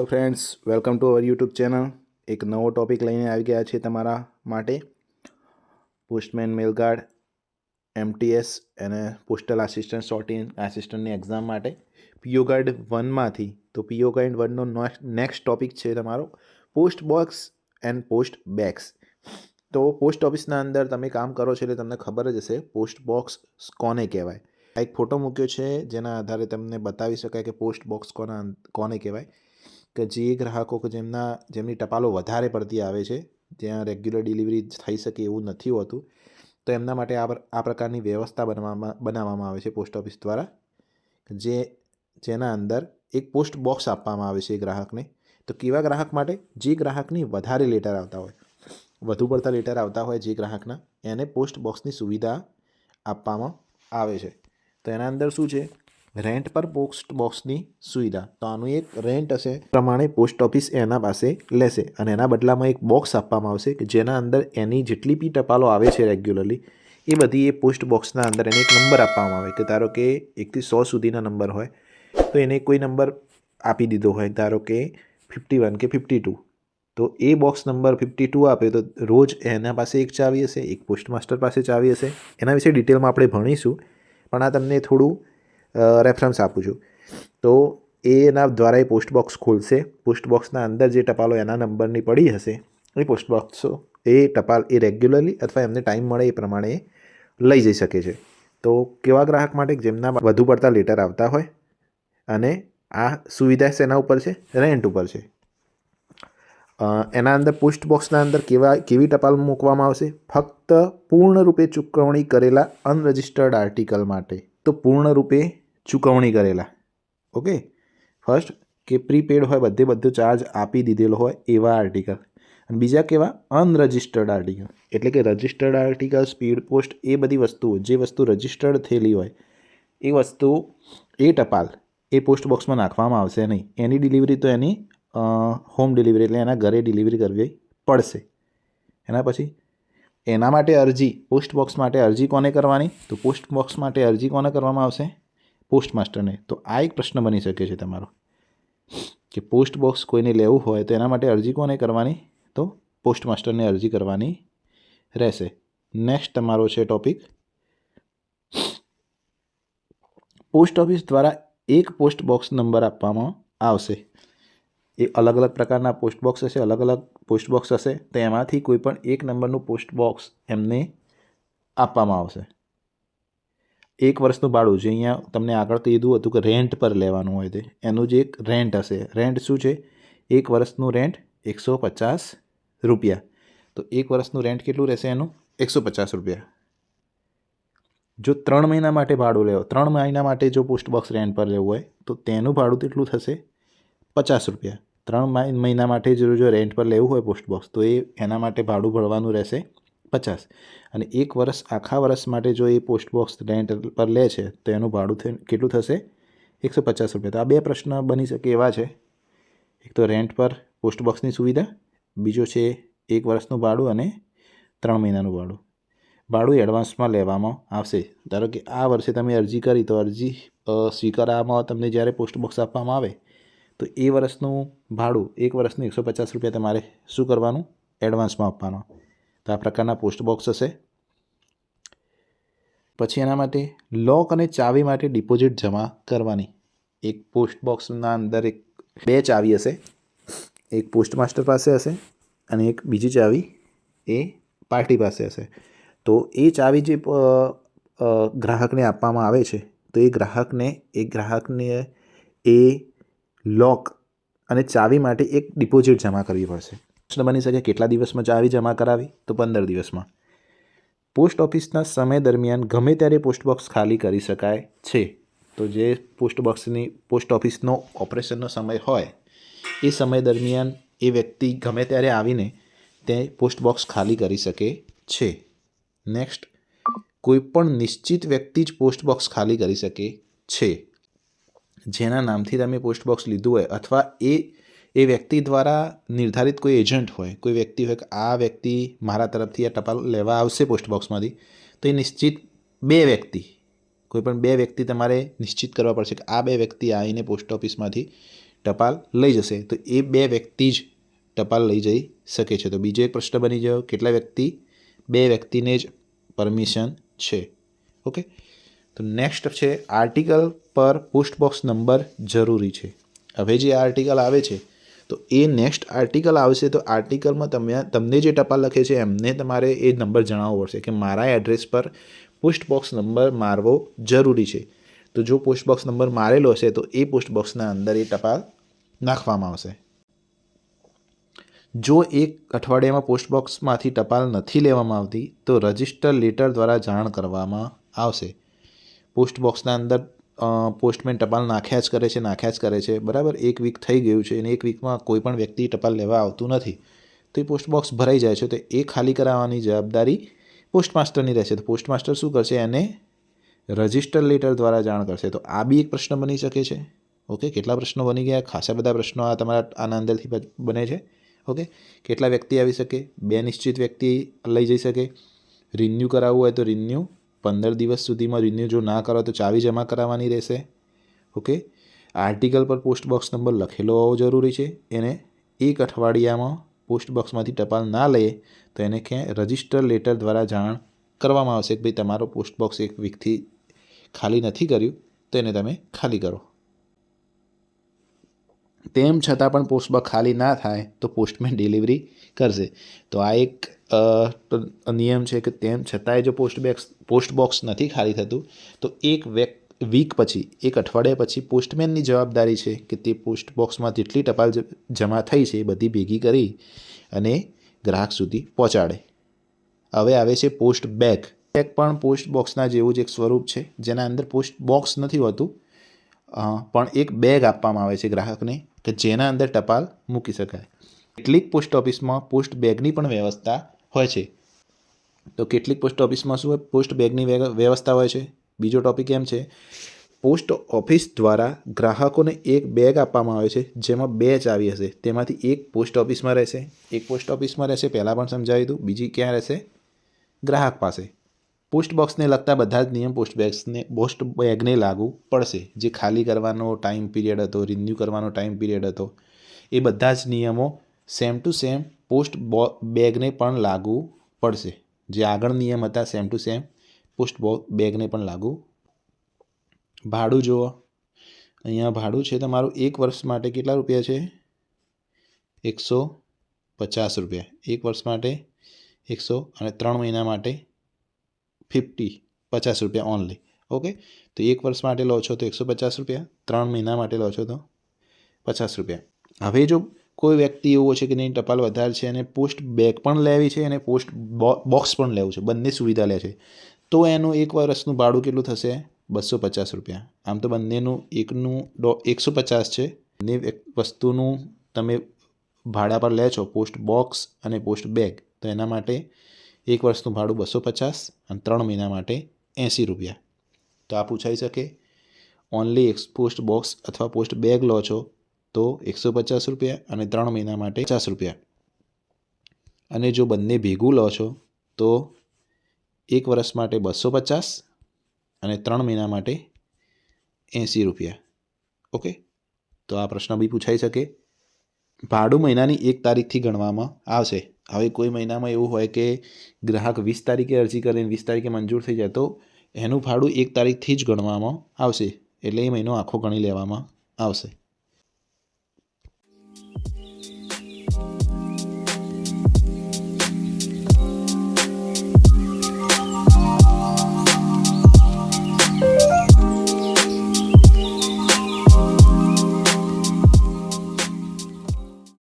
Hello friends, welcome to our YouTube channel. એક નવો topic લઈને આવી ગયા છે તમારા માટે. પોસ્ટમેન મેલગાર્ડ, એમટીએસ અને પોસ્ટલ આસિસ્ટન્ટ સોર્ટિંગ આસિસ્ટન્ટની એક્ઝામ માટે પીઓ ગાર્ડ 1માંથી. તો પીઓ ગાર્ડ 1નો નેક્સ્ટ ટોપિક છે તમારો post box and post bags. તો પોસ્ટ ઓફિસના અંદર તમે કામ કરો છો એટલે તમને ખબર જ હશે પોસ્ટ બોક્સ કોને કહેવાય. આ એક ફોટો મૂક્યો છે જેના આધારે તમને બતાવી શકાય કે પોસ્ટ બોક્સ કોને કહેવાય. કે જે ગ્રાહકો કે જેમની ટપાલો વધારે પડતી આવે છે, જ્યાં રેગ્યુલર ડિલિવરી થઈ શકે એવું નથી હોતું, તો એમના માટે આ પ્રકારની વ્યવસ્થા બનાવવામાં આવે છે પોસ્ટ ઓફિસ દ્વારા, જેના અંદર એક પોસ્ટ બોક્સ આપવામાં આવે છે એ ગ્રાહકને. તો કેવા ગ્રાહક માટે? જે ગ્રાહકની વધારે લેટર આવતા હોય, વધુ પડતા લેટર આવતા હોય જે ગ્રાહકના, એને પોસ્ટ બોક્સની સુવિધા આપવામાં આવે છે. તો એના અંદર શું છે? રેન્ટ પર પોસ્ટ બોક્સની સુવિધા. તો આનું એક રેન્ટ હશે પ્રમાણે પોસ્ટ ઓફિસ એના પાસે લેશે અને એના બદલામાં એક બોક્સ આપવામાં આવશે કે જેના અંદર એની જેટલી બી ટપાલો આવે છે રેગ્યુલરલી, એ બધી એ પોસ્ટ બોક્સના અંદર એને એક નંબર આપવામાં આવે. કે ધારો કે 1 થી 100 સુધીના નંબર હોય તો એને કોઈ નંબર આપી દીધો હોય, ધારો કે 51 કે 52. તો એ બોક્સ નંબર 52 આપે તો રોજ એના પાસે એક ચાવી હશે, એક પોસ્ટ માસ્ટર પાસે ચાવી હશે. એના વિશે ડિટેલમાં આપણે ભણીશું, પણ આ તમને થોડું રેફરન્સ આપું છું. તો એના દ્વારા એ પોસ્ટ બોક્સ ખોલશે. પોસ્ટ બોક્સના અંદર જે ટપાલો એના નંબરની પડી હશે એ પોસ્ટ બોક્સો એ ટપાલ એ રેગ્યુલરલી અથવા એમને ટાઈમ મળે એ પ્રમાણે લઈ જઈ શકે છે. તો કેવા ગ્રાહક માટે? જેમના વધુ પડતા લેટર આવતા હોય અને આ સુવિધા શેના ઉપર છે? રેન્ટ ઉપર છે. એના અંદર પોસ્ટ બોક્સના અંદર કેવી ટપાલ મૂકવામાં આવશે? ફક્ત પૂર્ણરૂપે ચૂકવણી કરેલા અનરજિસ્ટર્ડ આર્ટિકલ માટે. તો પૂર્ણરૂપે ચૂકવણી કરેલા, ઓકે, ફર્સ્ટ કે પ્રીપેડ હોય, બધો ચાર્જ આપી દીધેલો હોય એવા આર્ટિકલ. અને બીજા કેવા? Unregistered article. એટલે કે રજિસ્ટર્ડ આર્ટિકલ, સ્પીડ પોસ્ટ, એ બધી વસ્તુઓ, જે વસ્તુ રજિસ્ટર્ડ થયેલી હોય એ વસ્તુ, એ ટપાલ એ પોસ્ટ બોક્સમાં નાખવામાં આવશે નહીં. એની ડિલિવરી તો એની હોમ ડિલિવરી એટલે એના ઘરે ડિલિવરી કરવી પડશે. એના પછી એના માટે અરજી, પોસ્ટ બોક્સ માટે અરજી કોને કરવાની? તો પોસ્ટ બોક્સ માટે અરજી કોને કરવામાં આવશે? પોસ્ટ માસ્ટરને. તો આ એક પ્રશ્ન બની શકે છે તમારો કે પોસ્ટ બોક્સ કોઈને લેવું હોય તો એના માટે અરજી કોને કરવાની? તો પોસ્ટ માસ્ટરને અરજી કરવાની રહેશે. નેક્સ્ટ તમારો છે ટોપિક પોસ્ટ ઓફિસ દ્વારા એક પોસ્ટ બોક્સ નંબર આપવામાં આવશે. એ અલગ અલગ પ્રકારના પોસ્ટ બોક્સ હશે, અલગ અલગ પોસ્ટ બોક્સ હશે, તો એમાંથી કોઈ પણ એક નંબરનું પોસ્ટ બોક્સ એમને આપવામાં આવશે. 1 વર્ષનું ભાડું, જે અહીંયા તમને આગળ કીધું હતું કે રેન્ટ પર લેવાનું હોય તે, એનું જે એક રેન્ટ હશે. રેન્ટ શું છે? 1 વર્ષનું રેન્ટ 150 રૂપિયા. તો 1 વર્ષનું રેન્ટ કેટલું રહેશે એનું? 150 રૂપિયા. જો 3 મહિના માટે ભાડું લેવો, 3 મહિના માટે જો પોસ્ટ બોક્સ રેન્ટ પર લેવું હોય તો તેનું ભાડું કેટલું થશે? 50 રૂપિયા. 3 મહિના માટે જો રેન્ટ પર લેવું હોય પોસ્ટ બોક્સ તો એના માટે ભાડું ભરવાનું રહેશે 50. અને 1 વર્ષ, આખા વર્ષ માટે જો એ પોસ્ટ બોક્સ રેન્ટ પર લે છે તો એનું ભાડું કેટલું થશે? 150 રૂપિયા. તો આ 2 પ્રશ્ન બની શકે એવા છે. એક તો રેન્ટ પર પોસ્ટ બોક્સની સુવિધા, બીજો છે 1 વર્ષનું ભાડું અને 3 મહિનાનું ભાડું. ભાડું એડવાન્સમાં લેવામાં આવશે. ધારો કે આ વર્ષે તમે અરજી કરી તો અરજી સ્વીકારવામાં તમને જ્યારે પોસ્ટ બોક્સ આપવામાં આવે તો એ વર્ષનું ભાડું, 1 વર્ષનું 150 રૂપિયા તમારે શું કરવાનું? એડવાન્સમાં આપવાનું. તો આ પ્રકારના પોસ્ટ બોક્સ હશે. પછી એના માટે લોક અને ચાવી માટે ડિપોઝિટ જમા કરવાની. એક પોસ્ટ બોક્સના અંદર 2 ચાવી હશે. એક પોસ્ટ માસ્ટર પાસે હશે અને એક બીજી ચાવી એ પાર્ટી પાસે હશે. તો એ ચાવી જે ગ્રાહકને આપવામાં આવે છે તો એ ગ્રાહકને એ લોક અને ચાવી માટે એક ડિપોઝિટ જમા કરવી પડશે. પ્રશ્ન બની શકે કેટલા દિવસમાં ચાવી જમા કરાવી? તો 15 દિવસમાં. પોસ્ટ ઓફિસના સમય દરમિયાન ગમે ત્યારે પોસ્ટ બોક્સ ખાલી કરી શકાય છે. તો જે પોસ્ટ ઓફિસનો ઓપરેશનનો સમય હોય એ સમય દરમિયાન એ વ્યક્તિ ગમે ત્યારે આવીને તે પોસ્ટ બોક્સ ખાલી કરી શકે છે. નેક્સ્ટ, કોઈ પણ નિશ્ચિત વ્યક્તિ જ પોસ્ટ બોક્સ ખાલી કરી શકે છે. જેના નામથી તમે પોસ્ટ બોક્સ લીધું હોય અથવા એ વ્યક્તિ દ્વારા નિર્ધારિત કોઈ એજન્ટ હોય, કોઈ વ્યક્તિ હોય કે આ વ્યક્તિ મારા તરફથી આ ટપાલ લેવા આવશે પોસ્ટ બોક્સમાંથી, તો એ નિશ્ચિત 2 વ્યક્તિ, કોઈ પણ 2 વ્યક્તિ તમારે નિશ્ચિત કરવા પડશે કે આ 2 વ્યક્તિ આવીને પોસ્ટ ઓફિસમાંથી ટપાલ લઈ જશે તો એ 2 વ્યક્તિ જ ટપાલ લઈ જઈ શકે છે. તો બીજો એક પ્રશ્ન બની ગયો, કેટલા વ્યક્તિ? 2 વ્યક્તિને જ પરમિશન છે. ઓકે, તો નેક્સ્ટ છે આર્ટિકલ પર પોસ્ટ બોક્સ નંબર જરૂરી છે. હવે જે આર્ટિકલ આવે છે તો એ નેક્સ્ટ આર્ટિકલ આવશે તો આર્ટિકલમાં તમને જે ટપાલ લખે છે એમને તમારે એ નંબર જણાવવો પડશે કે મારા એડ્રેસ પર પોસ્ટ બોક્સ નંબર મારવો જરૂરી છે. તો જો પોસ્ટ બોક્સ નંબર મારેલો હશે તો એ પોસ્ટ બોક્સના અંદર એ ટપાલ નાખવામાં આવશે. જો એક અઠવાડિયામાં પોસ્ટ બોક્સમાંથી ટપાલ નથી લેવામાં આવતી તો રજિસ્ટર લેટર દ્વારા જાણ કરવામાં આવશે. પોસ્ટ બોક્સના અંદર પોસ્ટમેન ટપાલ નાખ્યા જ કરે છે બરાબર. 1 વીક થઈ ગયું છે અને 1 વીકમાં કોઈ પણ વ્યક્તિ ટપાલ લેવા આવતું નથી તો એ પોસ્ટ બોક્સ ભરાઈ જાય છે. તો એ ખાલી કરાવવાની જવાબદારી પોસ્ટ માસ્ટરની રહેશે. તો પોસ્ટ માસ્ટર શું કરશે? એને રજિસ્ટર લેટર દ્વારા જાણ કરશે. તો આ બી એક પ્રશ્ન બની શકે છે. ઓકે, કેટલા પ્રશ્નો બની ગયા? ખાસા બધા પ્રશ્નો આ તમારા આના અંદરથી બને છે. ઓકે, કેટલા વ્યક્તિ આવી શકે? 2 નિશ્ચિત વ્યક્તિ લઈ જઈ શકે. રિન્યૂ કરાવવું હોય તો રિન્યૂ 15 દિવસ સુધીમાં રિન્યૂ જો ના કરો તો ચાવી જમા કરાવવાની રહેશે. ઓકે, આર્ટિકલ પર પોસ્ટ બોક્સ નંબર લખેલો હોવો જરૂરી છે. એને 1 અઠવાડિયામાં પોસ્ટ બોક્સમાંથી ટપાલ ના લે તો એને ક્યાંય રજિસ્ટર લેટર દ્વારા જાણ કરવામાં આવશે કે ભાઈ તમારો પોસ્ટ બોક્સ 1 વીકથી ખાલી નથી કર્યું તો એને તમે ખાલી કરો. તેમ છતાં પણ પોસ્ટ બોક્સ ખાલી ના થાય તો પોસ્ટમેન ડિલિવરી કરશે. તો આ એક નિયમ છે કે તેમ છતાંય જો પોસ્ટ બોક્સ નથી ખાલી થતું તો 1 વીક પછી 1 અઠવાડિયા પછી પોસ્ટમેનની જવાબદારી છે કે તે પોસ્ટ બોક્સમાં જેટલી ટપાલ જમા થઈ છે એ બધી ભેગી કરી અને ગ્રાહક સુધી પહોંચાડે. હવે આવે છે પોસ્ટ બેગ. બેગ પણ પોસ્ટ બોક્સના જેવું જ એક સ્વરૂપ છે જેના અંદર પોસ્ટ બોક્સ નથી હોતું પણ એક બેગ આપવામાં આવે છે ગ્રાહકને કે જેના અંદર ટપાલ મૂકી શકાય. કેટલીક પોસ્ટ ઓફિસમાં પોસ્ટ બેગની પણ વ્યવસ્થા હોય છે. તો કેટલીક પોસ્ટ ઓફિસમાં શું હોય? પોસ્ટ બેગની વ્યવસ્થા હોય છે. બીજો ટોપિક એમ છે પોસ્ટ ઓફિસ દ્વારા ગ્રાહકોને એક બેગ આપવામાં આવે છે જેમાં 2 ચાવી હશે. તેમાંથી એક પોસ્ટ ઓફિસમાં રહેશે, એક પોસ્ટ ઓફિસમાં રહેશે, પહેલાં પણ સમજાવી દઉં. બીજી ક્યાં રહેશે? ગ્રાહક પાસે. પોસ્ટ બોક્સને લગતા બધા જ નિયમ પોસ્ટ બેગને લાગુ પડશે. જે ખાલી કરવાનો ટાઈમ પીરિયડ હતો, રિન્યૂ કરવાનો ટાઈમ પીરિયડ હતો, એ બધા જ નિયમો સેમ ટુ સેમ પોસ્ટ બેગને પણ લાગુ પડશે. જે આગળ નિયમ હતા સેમ ટુ સેમ પોસ્ટ બેગને પણ લાગુ. ભાડું જુઓ, અહીંયા ભાડું છે તમારું 1 વર્ષ માટે કેટલા રૂપિયા છે? 150 રૂપિયા. 1 વર્ષ માટે 100 અને 3 મહિના માટે 50 રૂપિયા ઓનલી. ઓકે, તો 1 વર્ષ માટે લો છો તો 150 રૂપિયા, 3 મહિના માટે લો છો તો 50 રૂપિયા. હવે જો કોઈ વ્યક્તિ એવો છે કે નહીં ટપાલ વધારે છે અને પોસ્ટ બેગ પણ લેવી છે અને પોસ્ટ બોક્સ પણ લેવું છે, બંને સુવિધા લે છે, તો એનું 1 વર્ષનું ભાડું કેટલું થશે? 250 રૂપિયા. આમ તો બંનેનું એકનું 150 છે. બંને વસ્તુનું તમે ભાડા પર લે છો પોસ્ટ બોક્સ અને પોસ્ટ બેગ તો એના માટે 1 વર્ષનું ભાડું 250 અને 3 મહિના માટે 80 રૂપિયા. તો આ પૂછાઈ શકે. ઓનલી પોસ્ટ બોક્સ અથવા પોસ્ટ બેગ લો છો તો 150 રૂપિયા અને 3 મહિના માટે 50 રૂપિયા. અને જો બંને ભેગું લો છો તો 1 વર્ષ માટે 250 અને 3 મહિના માટે 80 રૂપિયા. ઓકે, તો આ પ્રશ્ન બી પૂછાઈ શકે. ભાડું મહિનાની 1 તારીખથી ગણવામાં આવશે. હવે કોઈ મહિનામાં એવું હોય કે ગ્રાહક 20 તારીખે અરજી કરીને 20 તારીખે મંજૂર થઈ જાય તો એનું ભાડું 1 તારીખથી જ ગણવામાં આવશે. એટલે એ મહિનો આખો ગણી લેવામાં આવશે.